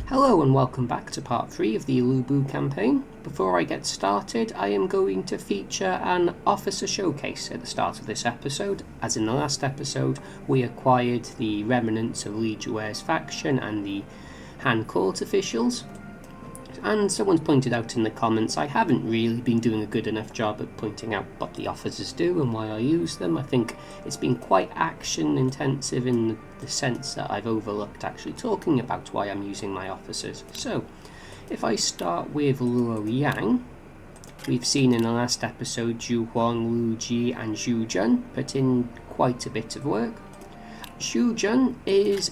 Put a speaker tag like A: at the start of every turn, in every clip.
A: Hello and welcome back to part 3 of the Lubu campaign. Before I get started, I am going to feature an officer showcase at the start of this episode. As in the last episode, we acquired the remnants of Li Jue's faction and the Han Court officials. And someone's pointed out in the comments I haven't really been doing a good enough job at pointing out what the officers do and why I use them. I think it's been quite action intensive in the sense that I've overlooked actually talking about why I'm using my officers. So, if I start with Luo Yang, we've seen in the last episode Zhu Huang, Lu Ji and Zhu Jun put in quite a bit of work. Zhu Jun is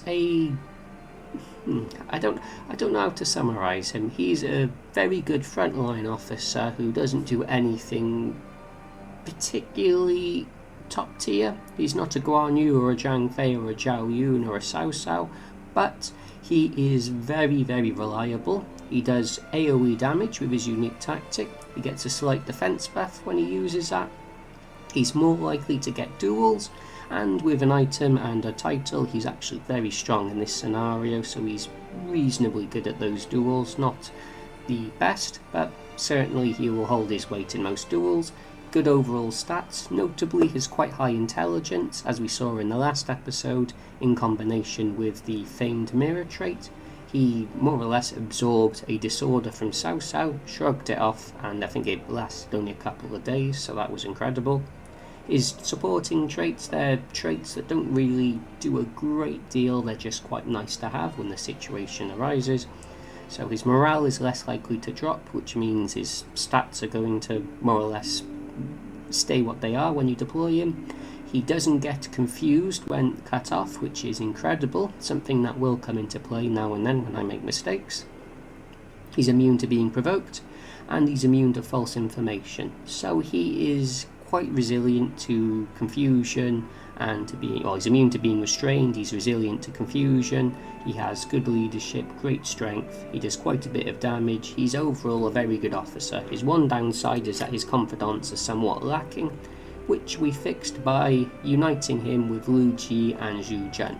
A: I don't know how to summarise him. He's a very good frontline officer who doesn't do anything particularly top tier. He's not a Guan Yu or a Zhang Fei or a Zhao Yun or a Cao Cao, but he is very, very reliable. He does AoE damage with his unique tactic. He gets a slight defense buff when he uses that. He's more likely to get duels, and with an item and a title he's actually very strong in this scenario, so he's reasonably good at those duels. Not the best, but certainly he will hold his weight in most duels. Good overall stats, notably his quite high intelligence, as we saw in the last episode, in combination with the famed mirror trait. He more or less absorbed a disorder from Cao Cao, shrugged it off, and I think it lasted only a couple of days, so that was incredible. His supporting traits, they're traits that don't really do a great deal, they're just quite nice to have when the situation arises. So his morale is less likely to drop, which means his stats are going to more or less stay what they are when you deploy him. He doesn't get confused when cut off, which is incredible, something that will come into play now and then when I make mistakes. He's immune to being provoked, and he's immune to false information, so he is quite resilient to confusion and to being, well, he's immune to being restrained, he's resilient to confusion, he has good leadership, great strength, he does quite a bit of damage, he's overall a very good officer. His one downside is that his confidants are somewhat lacking, which we fixed by uniting him with Lu Ji and Zhu Jun.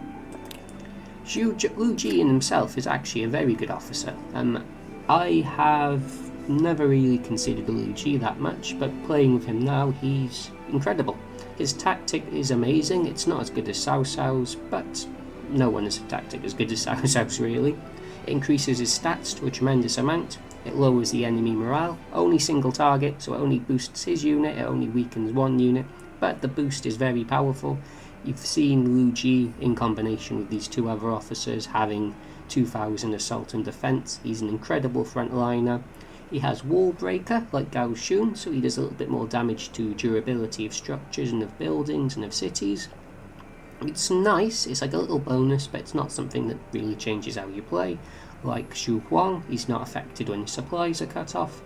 A: Lu Ji in himself is actually a very good officer. I have never really considered Lu Ji that much, but playing with him now, he's incredible. His tactic is amazing. It's not as good as Cao Cao's, but no one has a tactic as good as Cao Cao's really. It increases his stats to a tremendous amount. It lowers the enemy morale. Only single target, so it only boosts his unit, it only weakens one unit, but the boost is very powerful. You've seen Lu Ji in combination with these two other officers having 2000 assault and defense. He's an incredible frontliner. He has Wall Breaker, like Gao Shun, so he does a little bit more damage to durability of structures and of buildings and of cities. It's nice, it's like a little bonus, but it's not something that really changes how you play. Like Zhu Huang, he's not affected when his supplies are cut off.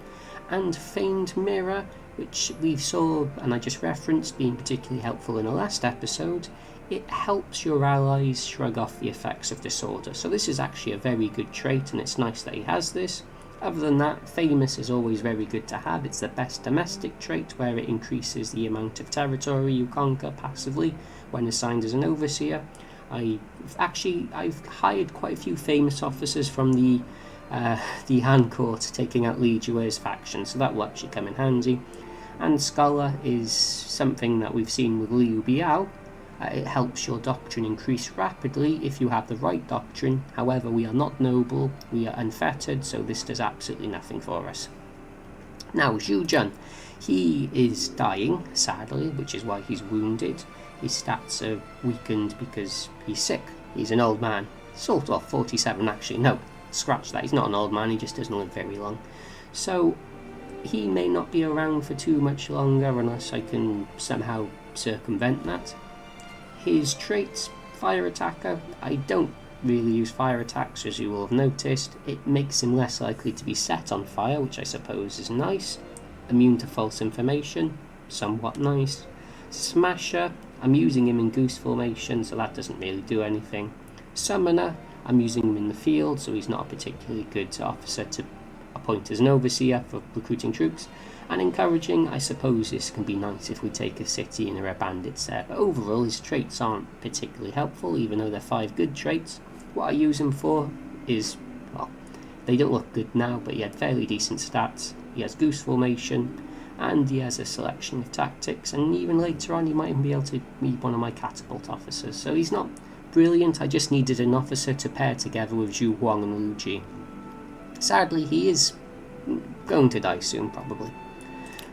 A: And Famed Mirror, which we saw, and I just referenced, being particularly helpful in the last episode. It helps your allies shrug off the effects of disorder. So this is actually a very good trait, and it's nice that he has this. Other than that, Famous is always very good to have. It's the best domestic trait, where it increases the amount of territory you conquer passively when assigned as an overseer. I've hired quite a few famous officers from the Han Court taking out Li Jue's faction, so that will actually come in handy. And Scholar is something that we've seen with Liu Biao. It helps your doctrine increase rapidly if you have the right doctrine. However, we are not noble, we are unfettered, so this does absolutely nothing for us. Now, Zhu Jun, he is dying, sadly, which is why he's wounded. His stats are weakened because he's sick. He's an old man. Sort of 47 actually. No, scratch that. He's not an old man, he just doesn't live very long. So, he may not be around for too much longer unless I can somehow circumvent that. His traits, Fire Attacker, I don't really use fire attacks, as you will have noticed. It makes him less likely to be set on fire, which I suppose is nice. Immune to false information, somewhat nice. Smasher, I'm using him in goose formation, so that doesn't really do anything. Summoner, I'm using him in the field, so he's not a particularly good officer to appoint as an overseer for recruiting troops. And encouraging, I suppose this can be nice if we take a city and there are bandits there, but overall his traits aren't particularly helpful, even though they're 5 good traits. What I use him for is, well, They don't look good now, but he had fairly decent stats. He has goose formation, and he has a selection of tactics, and even later on he might even be able to meet one of my catapult officers. So he's not brilliant, I just needed an officer to pair together with Zhu Huang and Wu Ji. Sadly, he is going to die soon, probably.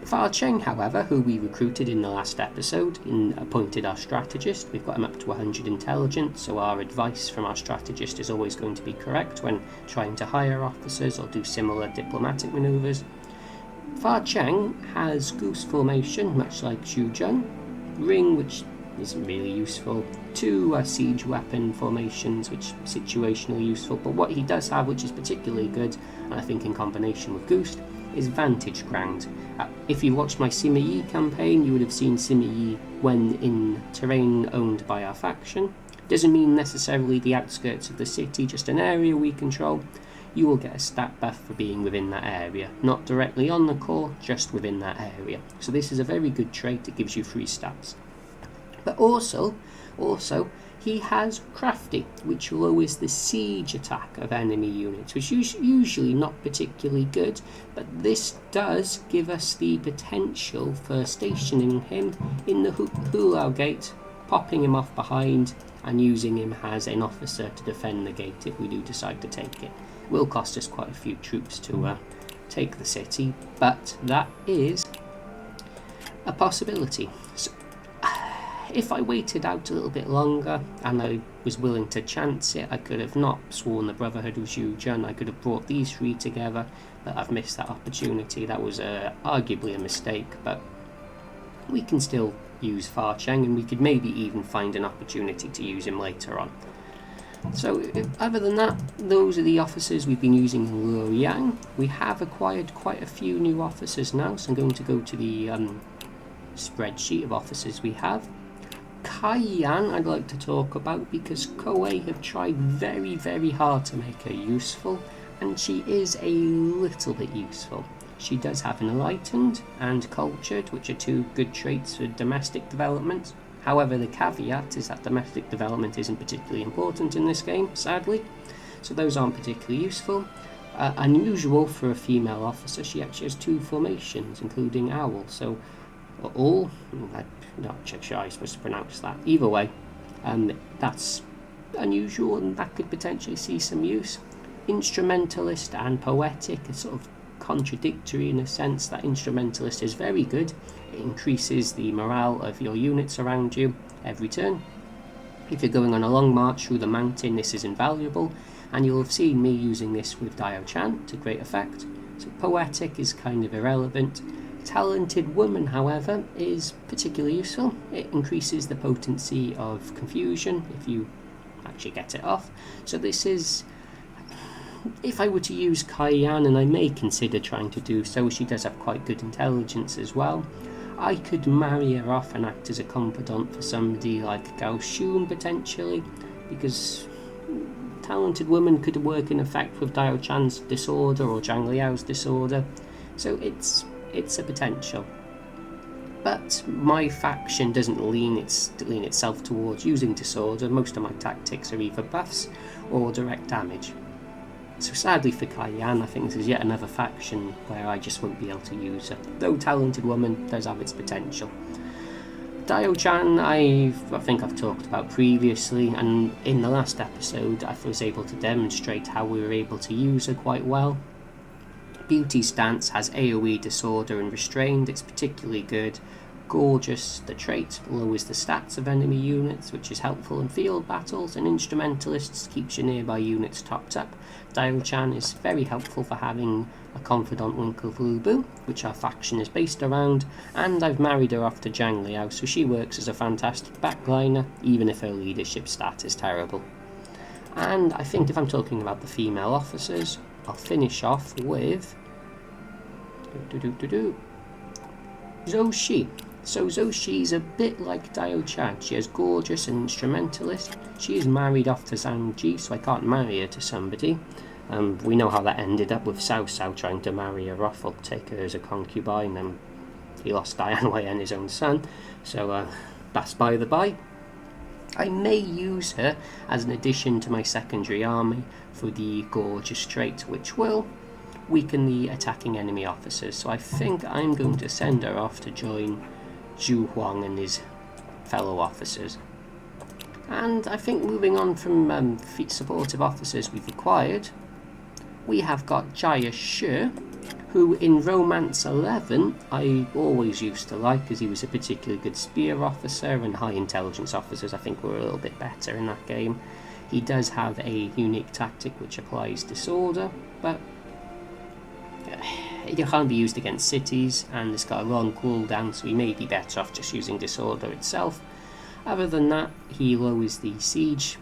A: Fa Cheng, however, who we recruited in the last episode and appointed our strategist, we've got him up to 100 intelligence, so our advice from our strategist is always going to be correct when trying to hire officers or do similar diplomatic manoeuvres. Fa Cheng has goose formation, much like Zhu Jun, ring, which isn't really useful, 2 siege weapon formations, which is situationally useful, but what he does have, which is particularly good, and I think in combination with goose, is vantage ground. If you watched my Sima Yi campaign, you would have seen Sima Yi when in terrain owned by our faction. Doesn't mean necessarily the outskirts of the city, just an area we control. You will get a stat buff for being within that area, not directly on the core, just within that area. So this is a very good trait, it gives you 3 stats. But also, he has Crafty, which lowers the siege attack of enemy units, which is usually not particularly good, but this does give us the potential for stationing him in the Hulao gate, popping him off behind, and using him as an officer to defend the gate if we do decide to take it. It will cost us quite a few troops to take the city, but that is a possibility. So, if I waited out a little bit longer and I was willing to chance it, I could have not sworn the Brotherhood of Zhu Jun. I could have brought these 3 together, but I've missed that opportunity. That was arguably a mistake, but we can still use Fa Cheng, and we could maybe even find an opportunity to use him later on. So other than that, those are the officers we've been using in Luoyang. We have acquired quite a few new officers now, so I'm going to go to the spreadsheet of officers we have. Kaiyan I'd like to talk about because Koei have tried very, very hard to make her useful, and she is a little bit useful. She does have Enlightened and Cultured, which are 2 good traits for domestic development. However, the caveat is that domestic development isn't particularly important in this game, sadly, so those aren't particularly useful. Unusual for a female officer, she actually has 2 formations, including Owl, so all, I'm not sure I'm supposed to pronounce that. Either way, that's unusual and that could potentially see some use. Instrumentalist and Poetic are sort of contradictory in a sense that Instrumentalist is very good. It increases the morale of your units around you every turn. If you're going on a long march through the mountain, this is invaluable, and you'll have seen me using this with Dio Chan to great effect. So Poetic is kind of irrelevant. Talented Woman, however, is particularly useful. It increases the potency of confusion if you actually get it off. So this is, if I were to use Kaiyan, and I may consider trying to do so, she does have quite good intelligence as well. I could marry her off and act as a confidant for somebody like Gao Xun potentially, because Talented Woman could work in effect with Dio Chan's disorder or Zhang Liao's disorder. So it's a potential, but my faction doesn't lean itself towards using disorder. Most of my tactics are either buffs or direct damage. So sadly for Kaiyan, I think this is yet another faction where I just won't be able to use her, though Talented Woman does have its potential. Dio Chan I think I've talked about previously, and in the last episode I was able to demonstrate how we were able to use her quite well. Beauty Stance has AoE Disorder and Restrained, it's particularly good. Gorgeous, the trait, lowers the stats of enemy units, which is helpful in field battles, and Instrumentalists keeps your nearby units topped up. Dio-chan is very helpful for having a confidant link with Lu Bu, which our faction is based around, and I've married her off to Zhang Liao, so she works as a fantastic backliner, even if her leadership stat is terrible. And I think if I'm talking about the female officers, I'll finish off with Zhou Shi. So Zhou Shi is a bit like Dio Chan. She has Gorgeous and Instrumentalist. She is married off to Zhang Ji, so I can't marry her to somebody. We know how that ended up with Cao Cao trying to marry her off or take her as a concubine, and he lost Dian Wei and his own son. So that's by the by. I may use her as an addition to my secondary army for the Gorgeous Strait, which will weaken the attacking enemy officers. So I think I'm going to send her off to join Zhu Huang and his fellow officers. And I think moving on from supportive officers we've acquired, we have got Jia Shi, who in Romance 11 I always used to like, because he was a particularly good spear officer, and high intelligence officers I think were a little bit better in that game. He does have a unique tactic which applies disorder, but it can't be used against cities, and it's got a long cooldown, so he may be better off just using disorder itself. Other than that, he lowers the siege.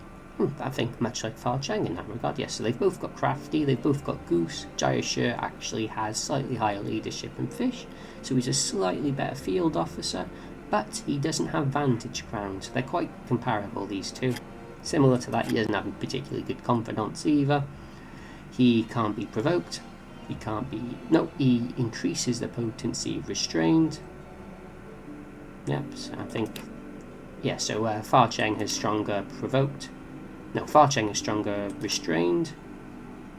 A: I think much like Fa Cheng in that regard, yes. So they've both got crafty, they've both got goose. Jia Shi actually has slightly higher leadership and fish, so he's a slightly better field officer, but he doesn't have vantage crown, so they're quite comparable, these two. Similar to that, he doesn't have particularly good confidence either. He can't be provoked. He can't be... No, he increases the potency of restrained. Yep, so I think... Yeah, so Fa Cheng has stronger provoked. No, Fa Cheng is stronger restrained.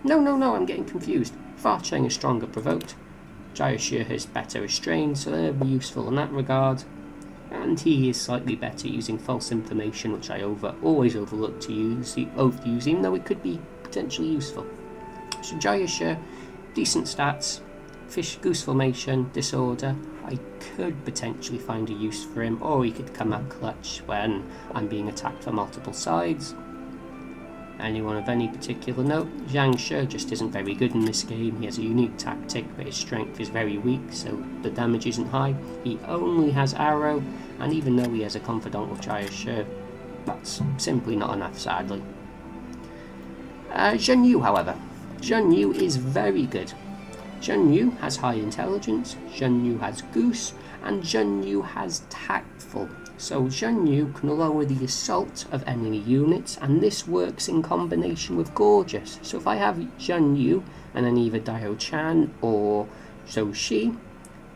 A: No, I'm getting confused. Fa Cheng is stronger provoked. Jia Shi has better restrained, so they'll be useful in that regard. And he is slightly better using false information, which I always overlook to use, even though it could be potentially useful. So Jia Shi, decent stats, fish, goose formation, disorder. I could potentially find a use for him, or he could come up clutch when I'm being attacked from multiple sides. Anyone of any particular note? Zhang Shi just isn't very good in this game. He has a unique tactic, but his strength is very weak, so the damage isn't high. He only has arrow, and even though he has a confidant with Jia Shi, that's simply not enough, sadly. Zhen Yu, however. Zhen Yu is very good. Zhen Yu has high intelligence, Zhen Yu has goose, and Zhen Yu has tactful. So Zhen Yu can lower the assault of enemy units, and this works in combination with Gorgeous. So if I have Zhen Yu and then either Dao Chan or Zhou Shi,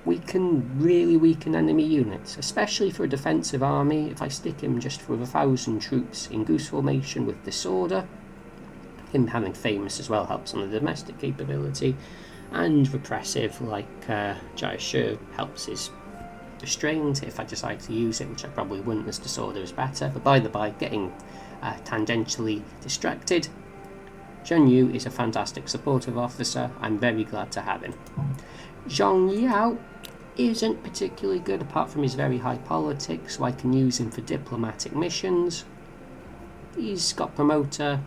A: we can really weaken enemy units, especially for a defensive army. If I stick him just with 1,000 troops in goose formation with disorder, him having famous as well helps on the domestic capability, and repressive like Jia Shi helps his restrained if I decide to use it, which I probably wouldn't, as disorder is better. But by the by, getting tangentially distracted, Zhen Yu is a fantastic supportive officer. I'm very glad to have him. Zhang Yao isn't particularly good apart from his very high politics, so I can use him for diplomatic missions. He's got promoter.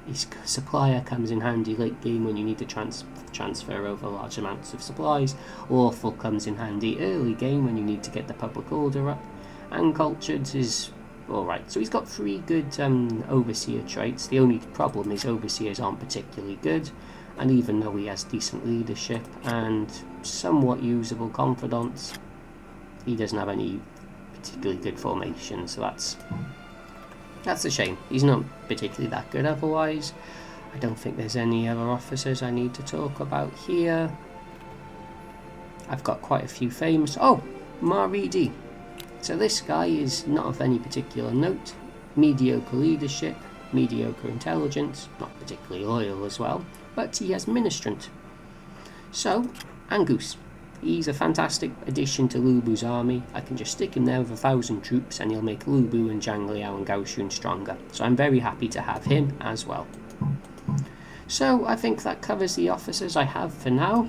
A: His supplier comes in handy late game when you need to transfer over large amounts of supplies. Lawful comes in handy early game when you need to get the public order up. And cultured is alright. So he's got 3 good overseer traits. The only problem is overseers aren't particularly good. And even though he has decent leadership and somewhat usable confidence, he doesn't have any particularly good formation. So that's a shame. He's not particularly that good otherwise. I don't think there's any other officers I need to talk about here. I've got quite a few famous... Oh! Ma Ridi. So this guy is not of any particular note. Mediocre leadership, mediocre intelligence, not particularly loyal as well, but he has ministrant. So, Angus. He's a fantastic addition to Lu Bu's army. I can just stick him there with 1,000 troops and he'll make Lu Bu and Zhang Liao and Gao Xun stronger. So I'm very happy to have him as well. So I think that covers the officers I have for now.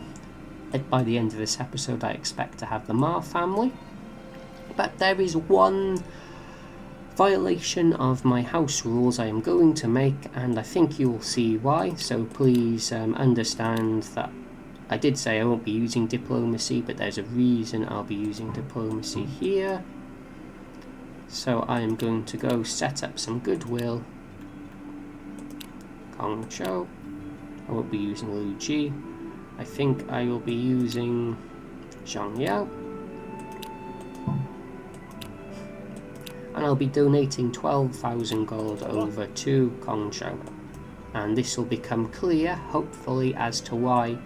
A: By the end of this episode I expect to have the Ma family. But there is one violation of my house rules I am going to make, and I think you will see why. So please understand that I did say I won't be using diplomacy, but there's a reason I'll be using diplomacy here. So I am going to go set up some goodwill. Kong Chou. I won't be using Lu Ji. I think I will be using Zhang Yao. And I'll be donating 12,000 gold over to Kong Chou. And this will become clear, hopefully, as to why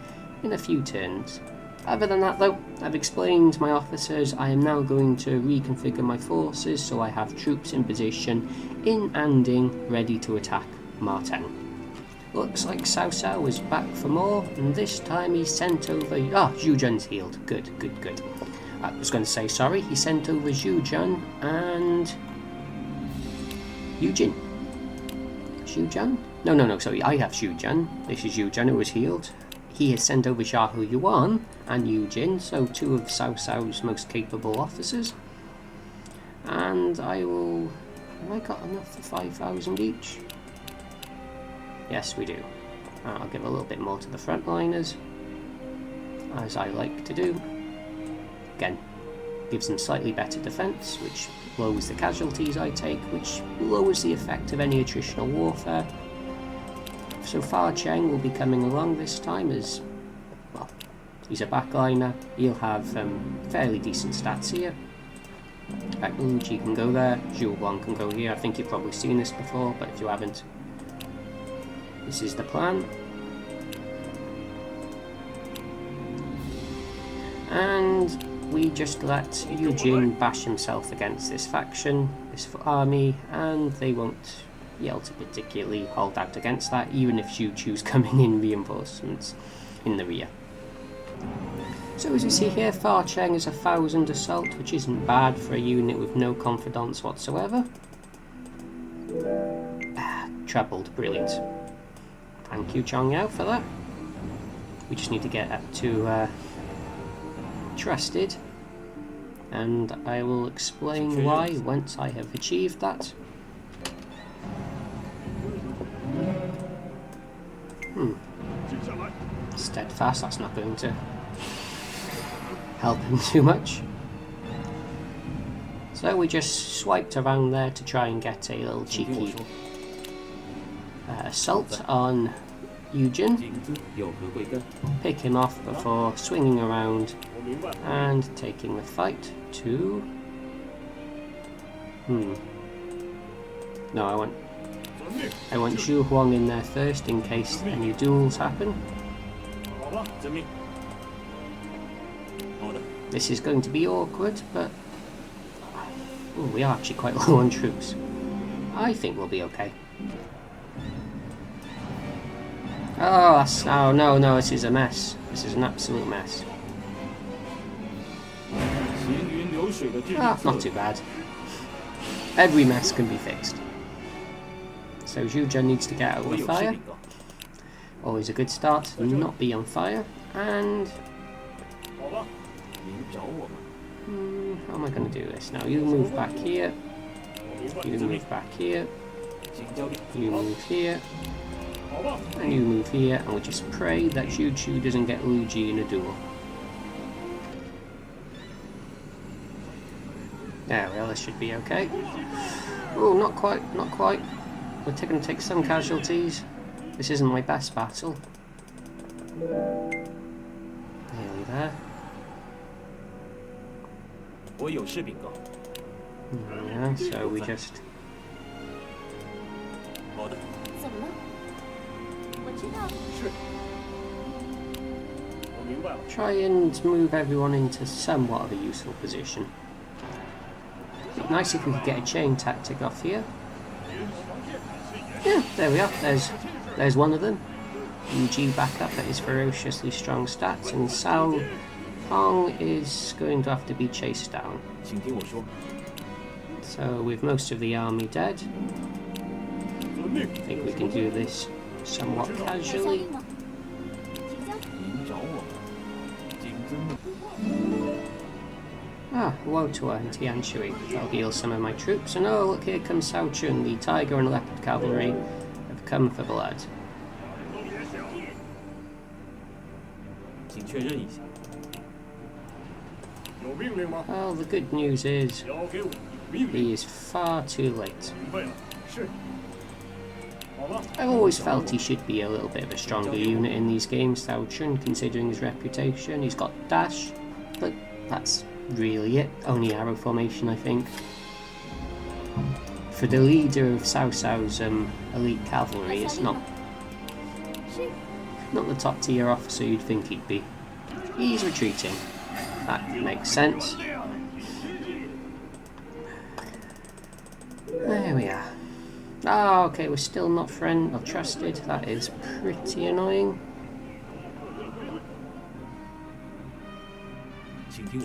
A: in a few turns. Other than that though, I've explained to my officers I am now going to reconfigure my forces so I have troops in position in Anding ready to attack Ma Teng. Looks like Cao Cao is back for more, and this time he sent over... Zhu Jun's healed. Good. I was going to say, sorry, he sent over Zhu Jun and... Yujin. Zhu Jun? No, sorry, I have Zhu Jun. This is Zhu Jun who was healed. He has sent over Xiahou Yuan and Yujin, so two of Cao Cao's most capable officers. And I will... Have I got enough for 5,000 each? Yes, we do. I'll give a little bit more to the frontliners, as I like to do. Again, gives them slightly better defense, which lowers the casualties I take, which lowers the effect of any attritional warfare. So Fa Cheng will be coming along this time as, well, he's a backliner. He'll have fairly decent stats here. In fact, Luigi can go there, Zhu Huang can go here. I think you've probably seen this before, but if you haven't, this is the plan. And we just let Yujin bash himself against this faction, this army, and they won't be able to particularly hold out against that, even if Zhu Chu's coming in reinforcements in the rear. So as you see here, Fa Cheng is 1,000 assault, which isn't bad for a unit with no confidence whatsoever. Trebled, brilliant. Thank you, Chong Yao, for that. We just need to get up to trusted, and I will explain why once I have achieved that. Steadfast, that's not going to help him too much. So we just swiped around there to try and get a little cheeky assault on Yujin, pick him off before swinging around and taking the fight to... No, I want Zhu Huang in there first in case any duels happen. This is going to be awkward, but we are actually quite low on troops. I think we'll be okay. Oh, no, this is a mess. This is an absolute mess. Not too bad. Every mess can be fixed. So Zhu Jun needs to get out of the fire. Always a good start to not be on fire. And... how am I going to do this now? You move back here. You move back here. You move here. And you move here, and we just pray that Zhu Chu doesn't get Luigi in a duel. There we are, this should be okay. Oh, not quite. We're going to take some casualties. This isn't my best battle. Nearly there. Yeah, so we just... try and move everyone into somewhat of a useful position. It'd be nice if we could get a chain tactic off here. Yeah, there we are. There's one of them. Yuji back up at his ferociously strong stats, and Cao Hong is going to have to be chased down. So with most of the army dead, I think we can do this somewhat casually. Woe to her and Tian Shui. I'll heal some of my troops. And oh, look, here comes Cao Chun. The Tiger and Leopard Cavalry have come for blood. Well, the good news is he is far too late. I've always felt he should be a little bit of a stronger unit in these games, Cao Chun, considering his reputation. He's got dash, but that's really it. Only arrow formation, I think. For the leader of Cao Cao's elite cavalry, it's not the top tier officer you'd think he'd be. He's retreating. That makes sense. There we are. Oh, okay, we're still not friend or trusted. That is pretty annoying.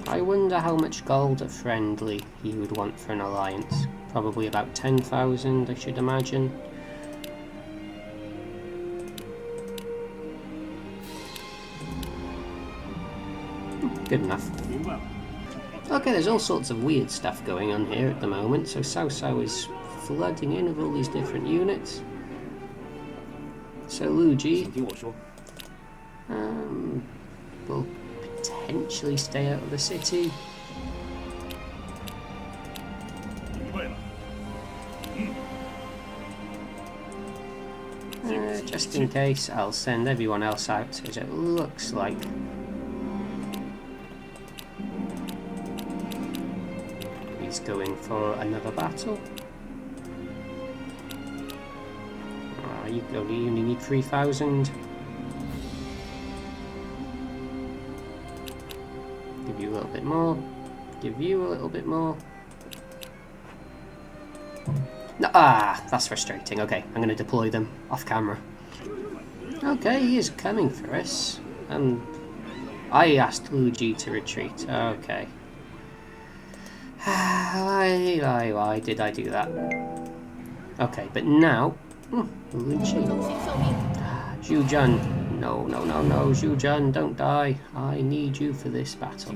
A: I wonder how much gold a friendly he would want for an alliance. Probably about 10,000, I should imagine. Good enough. Okay, there's all sorts of weird stuff going on here at the moment. So Cao is flooding in with all these different units. So Luji will potentially stay out of the city. Just in case, I'll send everyone else out, as it looks like he's going for another battle. You only need 3,000. Give you a little bit more. Give you a little bit more. No, that's frustrating. Okay, I'm going to deploy them off camera. Okay, he is coming for us. I asked Luigi to retreat. Okay. Why did I do that? Okay, but now... Luigi. Zhu Jun. No, Zhu Jun, don't die. I need you for this battle.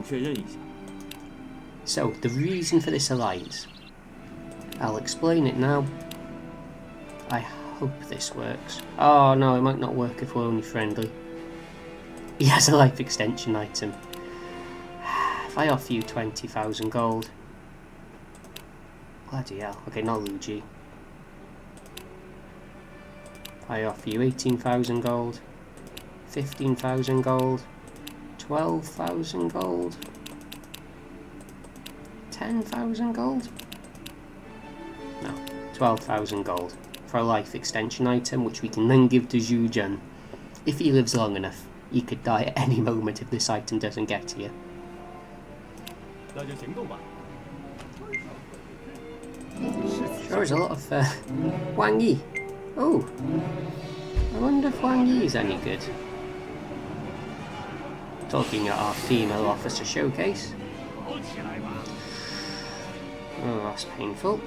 A: So, the reason for this alliance. I'll explain it now. I hope this works. Oh no, it might not work if we're only friendly. He has a life extension item. If I offer you 20,000 gold. Bloody hell. Okay, not Luigi. I offer you 18,000 gold, 15,000 gold, 12,000 gold, 10,000 gold? No, 12,000 gold for a life extension item, which we can then give to Zhu Jun. If he lives long enough, he could die at any moment if this item doesn't get to you. Sure is a lot of Wang Yi. Oh, I wonder if Wang Yi is any good. Talking at our female officer showcase. Oh, that's painful.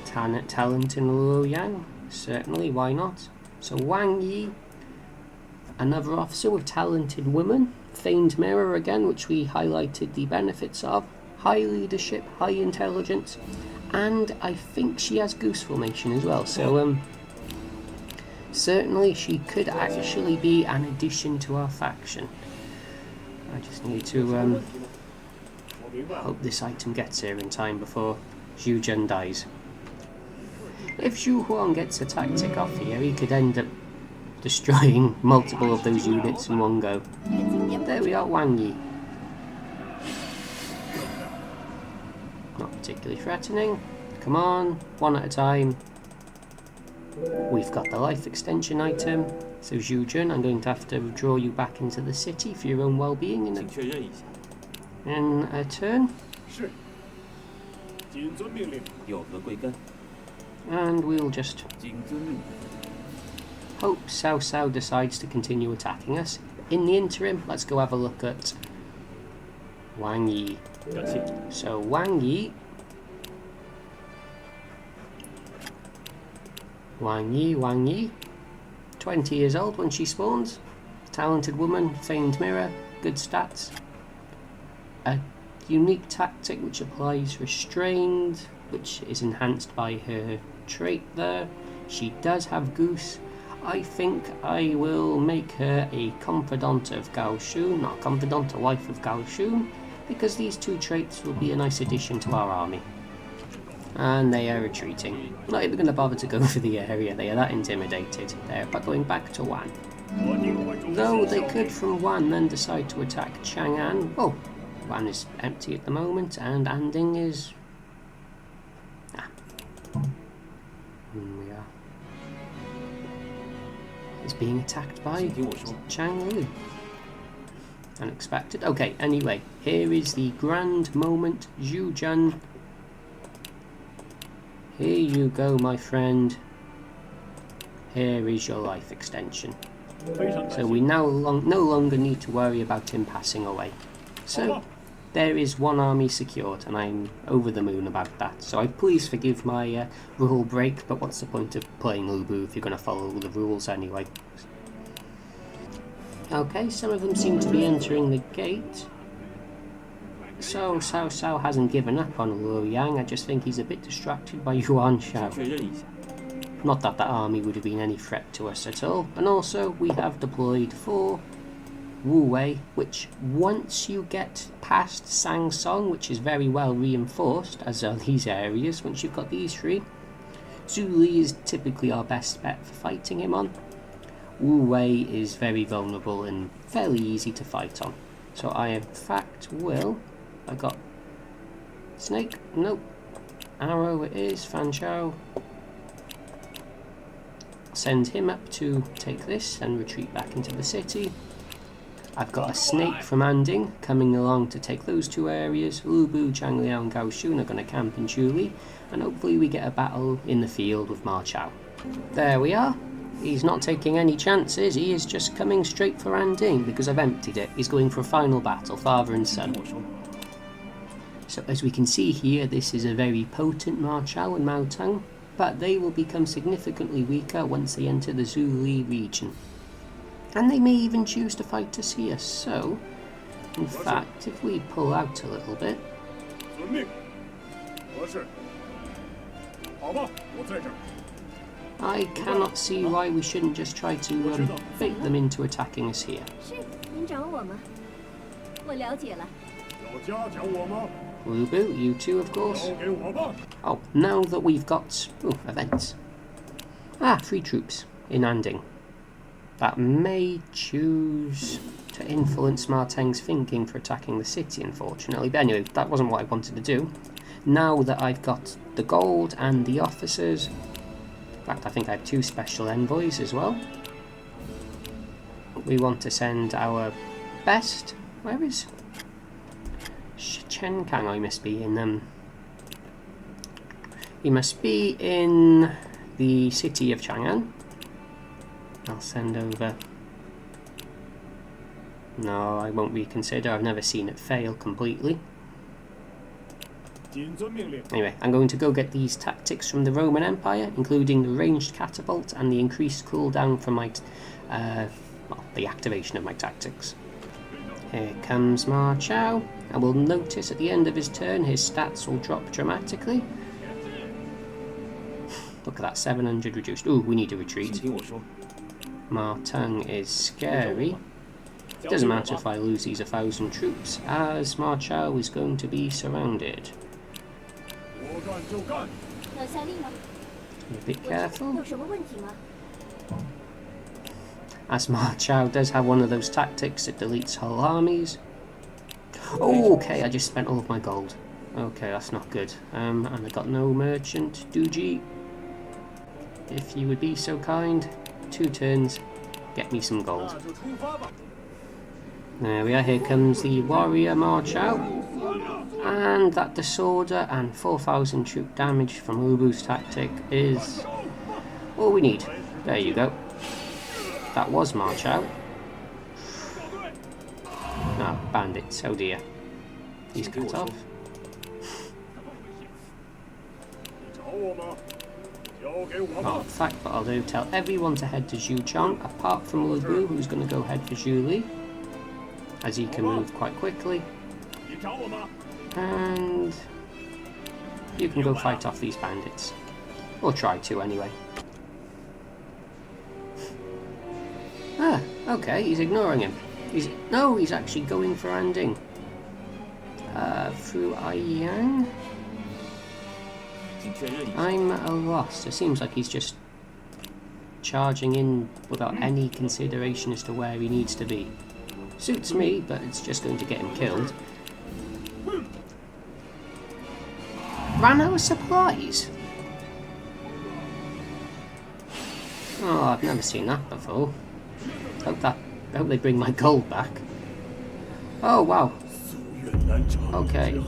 A: Talent in Luoyang? Certainly, why not? So Wang Yi, another officer with talented women. Feigned mirror again, which we highlighted the benefits of. High leadership, high intelligence. And I think she has goose formation as well, so certainly she could actually be an addition to our faction. I just need to hope this item gets here in time before Zhu Jun dies. If Zhu Huang gets a tactic off here, he could end up destroying multiple of those units in one go. There we are, Wang Yi. Not particularly threatening. Come on, one at a time. We've got the life extension item. So Zhu Jun, I'm going to have to draw you back into the city for your own well-being in a turn. And we'll just hope Cao decides to continue attacking us. In the interim, let's go have a look at Wang Yi. So Wang Yi, 20 years old when she spawns, talented woman, feigned mirror, good stats, a unique tactic which applies restrained, which is enhanced by her trait there. She does have goose. I think I will make her a confidant of Gao Shun, not a confidant, a wife of Gao Shun, because these two traits will be a nice addition to our army. And they are retreating. Not even going to bother to go for the area, they are that intimidated. They're going back to Wan. Though they could from Wan then decide to attack Chang'an. Oh, Wan is empty at the moment, and Anding is... Here we are. is being attacked by Chang Lu. Unexpected. Okay, anyway, here is the grand moment. Zhu Jun. Here you go, my friend. Here is your life extension. So we now no longer need to worry about him passing away. So there is one army secured, and I'm over the moon about that. So please forgive my rule break, but what's the point of playing Lubu if you're going to follow the rules anyway? Okay, some of them seem to be entering the gate. So Cao Cao hasn't given up on Luoyang. I just think he's a bit distracted by Yuan Shao. Not that that army would have been any threat to us at all. And also, we have deployed for Wu Wei, which once you get past Sangsong, which is very well reinforced, as are these areas, once you've got these three, Zhu Li is typically our best bet for fighting him on. Wu Wei is very vulnerable and fairly easy to fight on. So I in fact will... I got... Snake? Nope. Arrow it is. Fan Chao. Send him up to take this and retreat back into the city. I've got a snake from Anding coming along to take those two areas. Lubu, Zhangliao and Gaoshun are going to camp in Chuli, and hopefully we get a battle in the field with Ma Chao. There we are. He's not taking any chances, he is just coming straight for Anding because I've emptied it. He's going for a final battle, father and son. So as we can see here, this is a very potent Ma Chao and Ma Teng, but they will become significantly weaker once they enter the Zhu Li region. And they may even choose to fight us here, so in fact if we pull out a little bit... I cannot see why we shouldn't just try to bait them into attacking us here. Lubu, you too of course. Oh, now that we've got... events. Free troops in Anding. That may choose to influence Ma Teng's thinking for attacking the city, unfortunately. But anyway, that wasn't what I wanted to do. Now that I've got the gold and the officers... In fact, I think I have 2 special envoys as well. We want to send our best... Where is... Chen Kang? I must be in... He must be in the city of Chang'an. I'll send over... No, I won't reconsider. I've never seen it fail completely. Anyway, I'm going to go get these tactics from the Roman Empire, including the ranged catapult and the increased cooldown from my... the activation of my tactics. Here comes Ma Chao. I will notice at the end of his turn his stats will drop dramatically. Look at that, 700 reduced. Ooh, we need to retreat. Ma Teng is scary. It doesn't matter if I lose these 1,000 troops, as Ma Chao is going to be surrounded. Be a bit careful. As Ma Chao does have one of those tactics that deletes whole armies. Oh, okay, I just spent all of my gold. Okay, that's not good. And I got no merchant. Duji, if you would be so kind, 2 turns, get me some gold. There we are, here comes the warrior Ma Chao. And that disorder and 4,000 troop damage from Lubu's tactic is all we need. There you go. That was Ma Chao. Ah, bandits, oh dear. He's cut off. Oh, in fact, what I'll do, tell everyone to head to Zhuchang, apart from Lubu, who's going to go head for Zhu Li, as he can move quite quickly. And you can go fight off these bandits. Or try to, anyway. Ah, okay, he's ignoring him. No, he's actually going for Anding. Through Aiyang? I'm at a loss. It seems like he's just charging in without any consideration as to where he needs to be. Suits me, but it's just going to get him killed. Ran out of supplies? Oh, I've never seen that before. Hope they bring my gold back. Oh wow. Okay.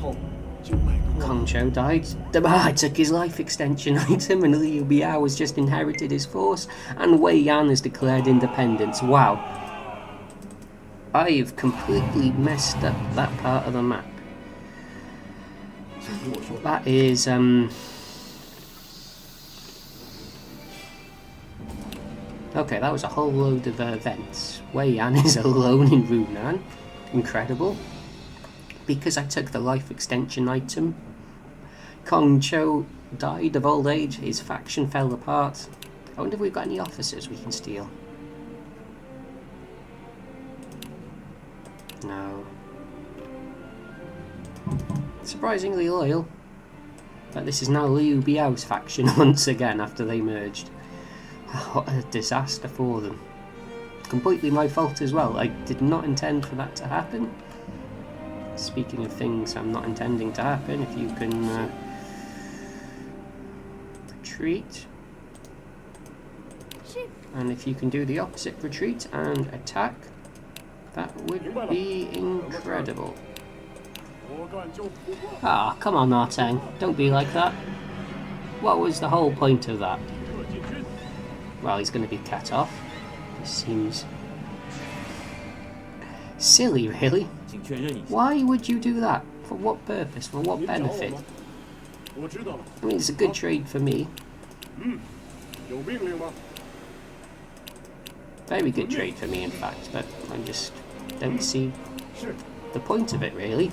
A: Hanzhong died. Dema took his life extension item, and Liu Biao has just inherited his force, and Wei Yan has declared independence. Wow. I've completely messed up that part of the map. That is, okay, that was a whole load of events. Wei Yan is alone in Runan. Incredible. Because I took the life extension item, Kong Cho died of old age, his faction fell apart. I wonder if we've got any officers we can steal. No. Surprisingly loyal. But this is now Liu Biao's faction once again after they merged. What a disaster for them. Completely my fault as well. I did not intend for that to happen. Speaking of things I'm not intending to happen, if you can retreat, and if you can do the opposite, retreat and attack, that would be incredible. Ah, come on Ma Teng, don't be like that. What was the whole point of that? Well, he's going to be cut off. This seems silly, really. Why would you do that? For what purpose? For what benefit? I mean, it's a good trade for me. Very good trade for me, in fact, but I just don't see the point of it, really.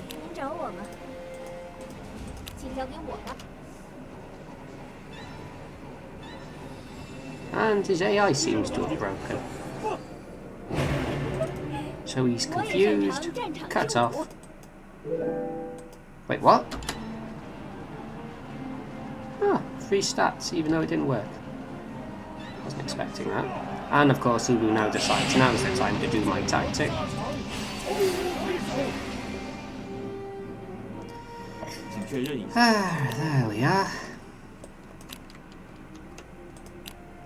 A: And his AI seems to have broken. So he's confused, cut off. Wait, what? Ah, 3 stats, even though it didn't work. Wasn't expecting that. And of course, Ubu now decides now's the time to do my tactic. Ah, there we are.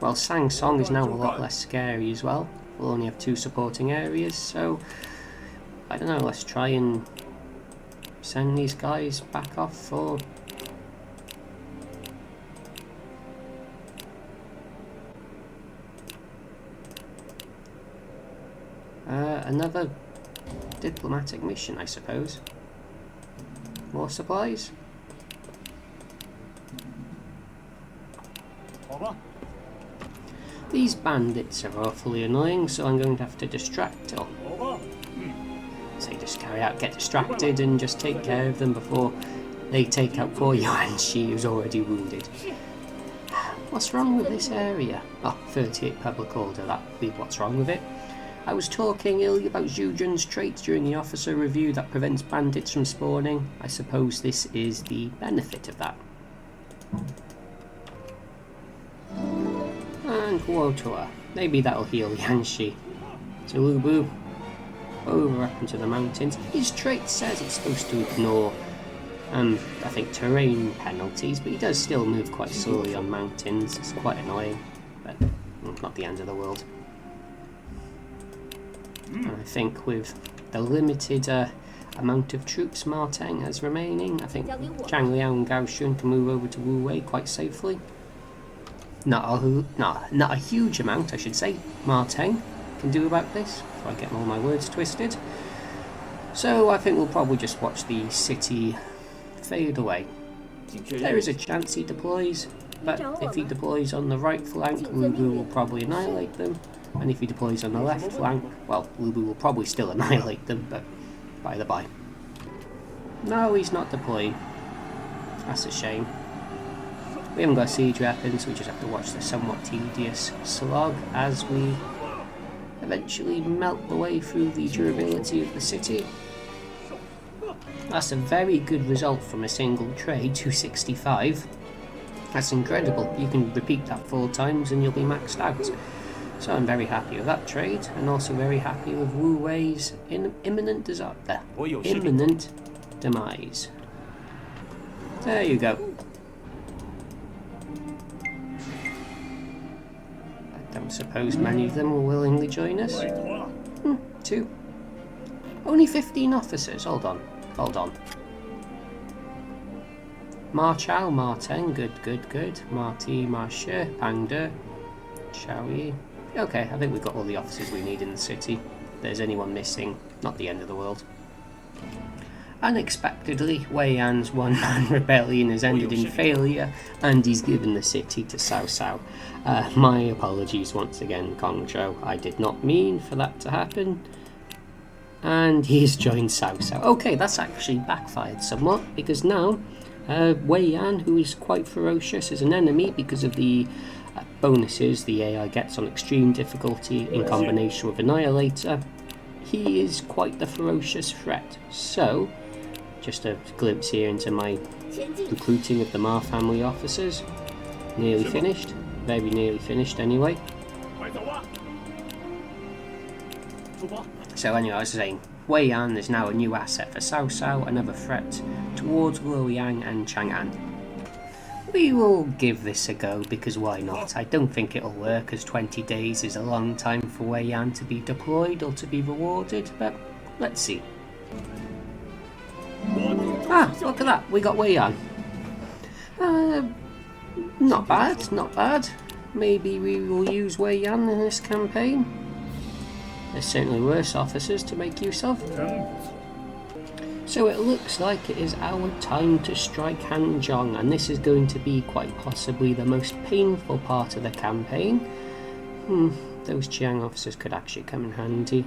A: Well, Sang Song is now a lot less scary as well. We'll only have 2 supporting areas, so I don't know, let's try and send these guys back off for another diplomatic mission, I suppose. More supplies? These bandits are awfully annoying, so I'm going to have to distract or say just get distracted and just take care of them before they take out poor Yuan Shi, who's already wounded. What's wrong with this area? Oh, 38 public order, that'd be what's wrong with it. I was talking earlier about Zhu Jun's traits during the officer review that prevents bandits from spawning. I suppose this is the benefit of that. And Wotoa. Maybe that'll heal Yanshi. So Lubu, over up into the mountains. His trait says it's supposed to ignore, I think, terrain penalties, but he does still move quite slowly on mountains. It's quite annoying, but not the end of the world. And I think with the limited amount of troops Ma Teng has remaining, I think Zhang Liao and Gao Shun can move over to Wu Wei quite safely. Not a huge amount, I should say, Ma Teng can do about this, if I get all my words twisted. So I think we'll probably just watch the city fade away. There is a chance he deploys, but if he deploys on the right flank, Lubu will probably annihilate them. And if he deploys on the left flank, well, Lubu will probably still annihilate them, but by the by. No, he's not deploying. That's a shame. We haven't got siege weapons, so we just have to watch the somewhat tedious slog as we eventually melt the way through the durability of the city. That's a very good result from a single trade, 265. That's incredible. You can repeat that 4 times and you'll be maxed out. So I'm very happy with that trade, and also very happy with Wu Wei's imminent demise. There you go. I don't suppose many of them will willingly join us. 2. Only 15 officers. Hold on. Hold on. Ma Chao, Ma Teng, good. Ma Ti, Ma Shi, Pang De, Chao Yi. Okay, I think we've got all the officers we need in the city. If there's anyone missing, not the end of the world. Unexpectedly, Wei Yan's one-man rebellion has ended in failure, and he's given the city to Cao Cao. My apologies once again, Kongzhou. I did not mean for that to happen. And he's joined Cao Cao. Okay, that's actually backfired somewhat, because now Wei Yan, who is quite ferocious, is an enemy because of the bonuses the AI gets on extreme difficulty in combination with Annihilator. He is quite the ferocious threat. So, just a glimpse here into my recruiting of the Ma family officers. Nearly finished. Very nearly finished anyway. So anyway, I was saying, Wei Yan is now a new asset for Cao Cao, another threat towards Luoyang and Chang'an. We will give this a go, because why not? I don't think it'll work, as 20 days is a long time for Wei Yan to be deployed or to be rewarded, but let's see. Ah, look at that, we got Wei Yan. Not bad, not bad. Maybe we will use Wei Yan in this campaign. There's certainly worse officers to make use of. So it looks like it is our time to strike Hanzhong, and this is going to be quite possibly the most painful part of the campaign. Those Chiang officers could actually come in handy.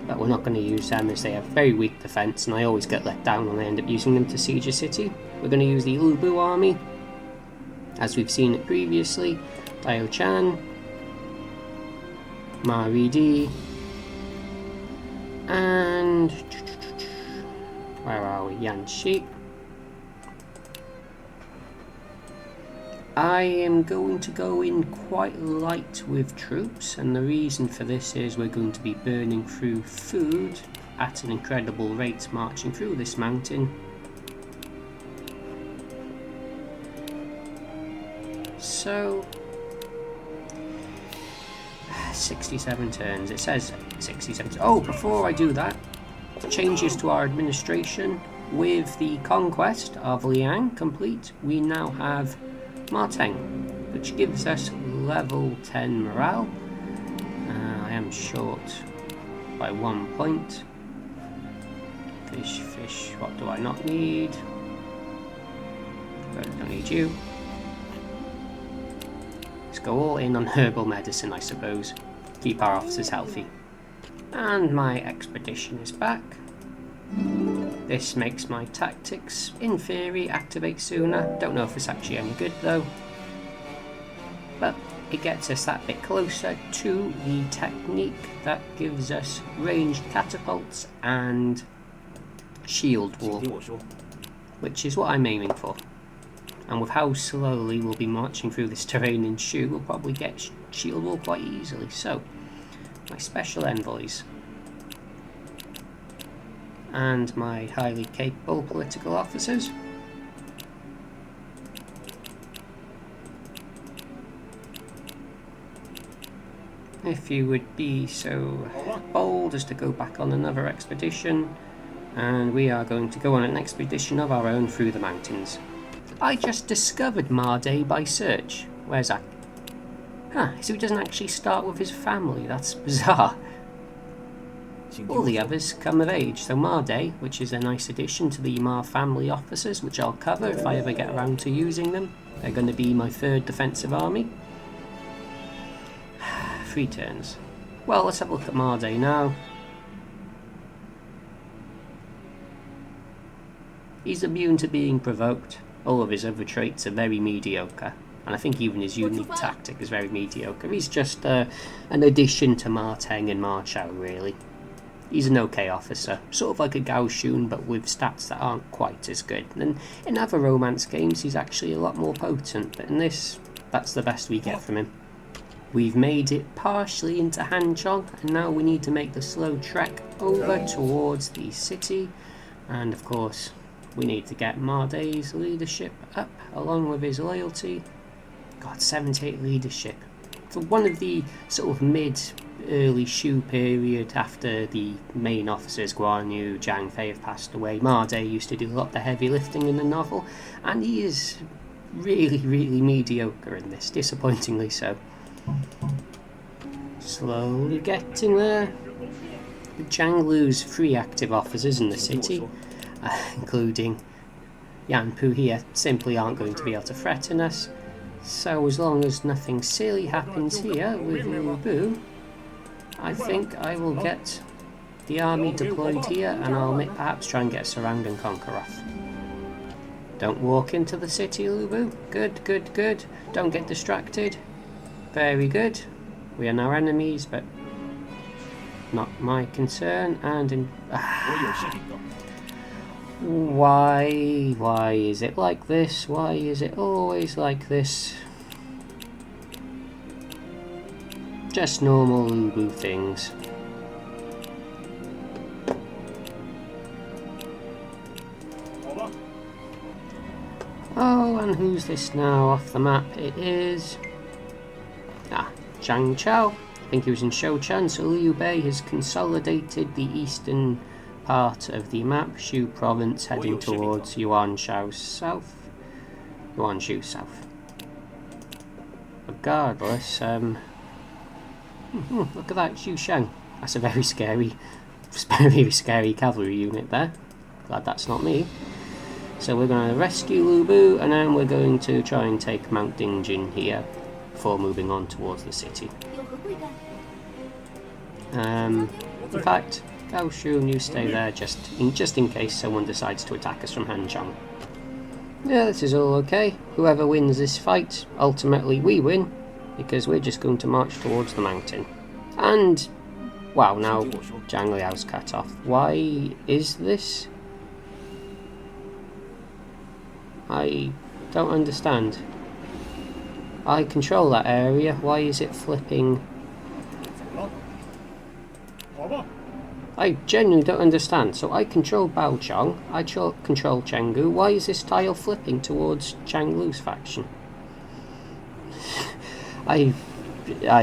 A: But we're not going to use them, as they have very weak defence, and I always get let down when I end up using them to siege a city. We're going to use the Lubu army, as we've seen it previously. Dao Chan, Ma Ridi, and where are we? Yan Shi. I am going to go in quite light with troops, and the reason for this is we're going to be burning through food at an incredible rate marching through this mountain. So 67 turns. It says 67. Oh, before I do that, changes to our administration. With the conquest of Liang complete, we now have Ma Teng, which gives us level 10 morale. I am short by 1 point. Fish, what do I not need? I don't need you. Let's go all in on herbal medicine, I suppose. Keep our officers healthy. And my expedition is back. This makes my tactics, in theory, activate sooner. Don't know if it's actually any good though. But it gets us that bit closer to the technique that gives us ranged catapults and shield wall, which is what I'm aiming for. And with how slowly we'll be marching through this terrain in Shu, we'll probably get shield wall quite easily. So, my special envoys and my highly capable political officers. If you would be so bold as to go back on another expedition, and we are going to go on an expedition of our own through the mountains. I just discovered Ma Teng by search. Where's that? So he doesn't actually start with his family. That's bizarre. All the others come of age. So Ma Teng, which is a nice addition to the Ma family officers, which I'll cover if I ever get around to using them. They're going to be my third defensive army. 3 turns. Well, let's have a look at Ma Teng now. He's immune to being provoked. All of his other traits are very mediocre. And I think even his unique tactic is very mediocre. He's just an addition to Ma Teng and Ma Chao, really. He's an okay officer. Sort of like a Gao Shun, but with stats that aren't quite as good. And in other romance games, he's actually a lot more potent. But in this, that's the best we get from him. We've made it partially into Hanzhong, and now we need to make the slow trek over towards the city. And of course, we need to get Ma Teng's leadership up, along with his loyalty. God, 78 leadership. for one of the sort of mid-early Shu period after the main officers Guan Yu, Zhang Fei have passed away. Ma Teng used to do a lot of the heavy lifting in the novel, and he is really, really mediocre in this, disappointingly so. Slowly getting there. Zhang Lu's 3 active officers in the city, including Yan Pu here, simply aren't going to be able to threaten us. So as long as nothing silly happens here with Lu Bu, I think I will get the army deployed here, and I'll perhaps try and get a surround and conquer off. Don't walk into the city, Lu Bu. Good, good, good. Don't get distracted. Very good. We are now enemies, but not my concern. And why is it like this? Why is it always like this? Just normal Lu Bu things. Oh, and who's this now off the map? It is Zhang Chao. I think he was in Shouchan, so Liu Bei has consolidated the eastern part of the map, Shu province, heading towards Yuanshu south. Regardless, look at that Xu Sheng. That's a very scary cavalry unit there. Glad that's not me. So we're going to rescue Lu Bu, and then we're going to try and take Mount Dingjin here before moving on towards the city. In fact, Gao Shun, you stay there just in case someone decides to attack us from Hanzhong. Yeah, this is all okay. Whoever wins this fight, ultimately we win, because we're just going to march towards the mountain. And, wow, now Zhang Liao's cut off. Why is this? I don't understand. I control that area, why is it flipping? I genuinely don't understand. So I control Baochong, I control Chengdu, why is this tile flipping towards Zhang Lu's faction? I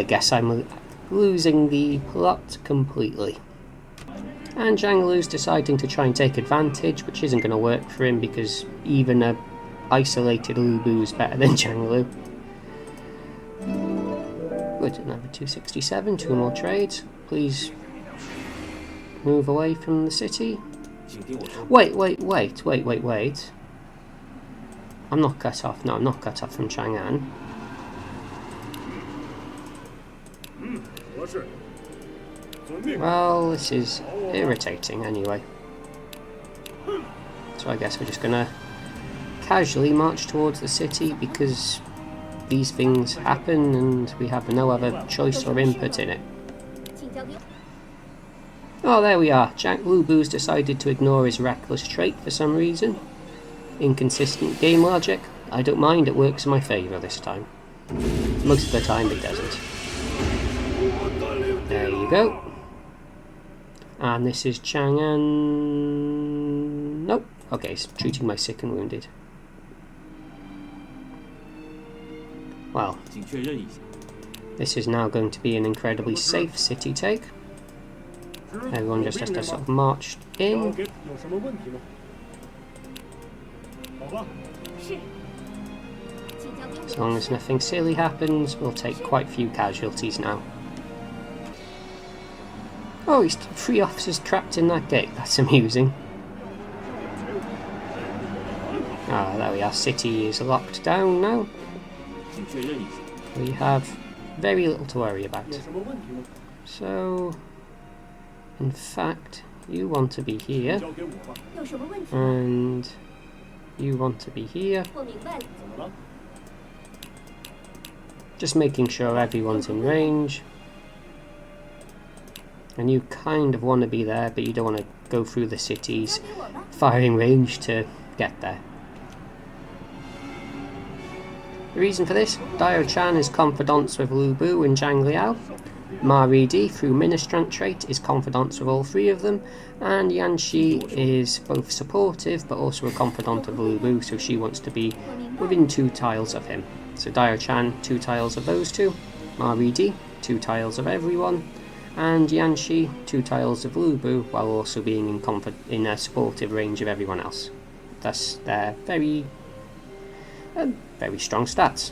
A: guess I'm losing the plot completely. And Zhang Lu's deciding to try and take advantage, which isn't going to work for him because even a isolated Lu Bu is better than Zhang Lu. Good, another 267, 2 more trades. Please move away from the city. Wait. I'm not cut off. No, I'm not cut off from Chang'an. Well, this is irritating anyway. So I guess we're just gonna casually march towards the city because these things happen and we have no other choice or input in it. Oh, there we are. Lu Bu's decided to ignore his reckless trait for some reason. Inconsistent game logic. I don't mind, it works in my favour this time. Most of the time it doesn't. There you go. And this is Chang'an. Nope. Okay, it's treating my sick and wounded. Well, this is now going to be an incredibly safe city take. Everyone just has to sort of march in. As long as nothing silly happens, we'll take quite a few casualties now. Oh, he's 3 officers trapped in that gate. That's amusing. Ah, there we are. City is locked down now. We have very little to worry about. So, in fact, you want to be here, and you want to be here. Just making sure everyone's in range. And you kind of want to be there, but you don't want to go through the city's firing range to get there. The reason for this, Dio Chan is confidants with Lu Bu and Zhang Liao. Ma Ridi, through Ministrant trait, is confidants with all 3 of them, and Yan Shi is both supportive but also a confidant of Lu Bu, so she wants to be within 2 tiles of him. So Dio Chan, 2 tiles of those 2, RED, 2 tiles of everyone, and Yanxi, 2 tiles of Lubu, while also being in a supportive range of everyone else. Thus, they're very strong stats.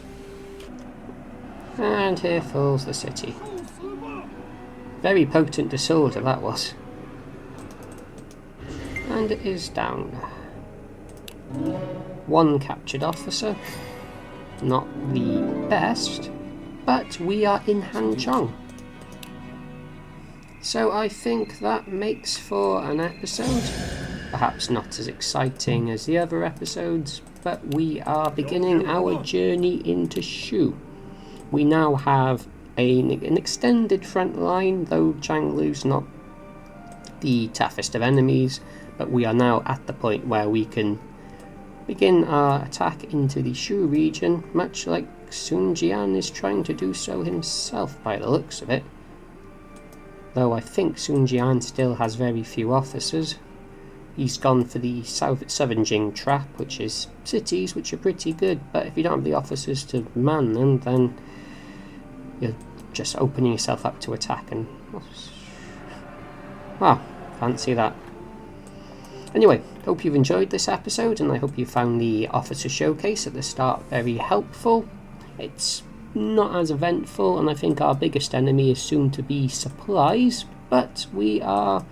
A: And here falls the city. Very potent disorder that was. And it is down. 1 captured officer. Not the best, but we are in Hanzhong. So I think that makes for an episode. Perhaps not as exciting as the other episodes, but we are beginning our journey into Shu. We now have an extended front line, though Changlu's not the toughest of enemies, but we are now at the point where we can begin our attack into the Shu region, much like Sun Jian is trying to do so himself by the looks of it. Though I think Sun Jian still has very few officers. He's gone for the southern Jing trap, which is cities, which are pretty good, but if you don't have the officers to man them, then you're just opening yourself up to attack, and wow, fancy that. Anyway, hope you've enjoyed this episode, and I hope you found the officer showcase at the start very helpful. It's not as eventful, and I think our biggest enemy is soon to be supplies, but we are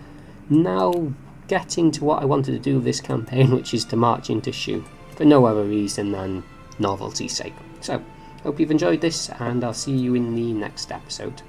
A: now getting to what I wanted to do with this campaign, which is to march into Shu, for no other reason than novelty's sake. So, hope you've enjoyed this, and I'll see you in the next episode.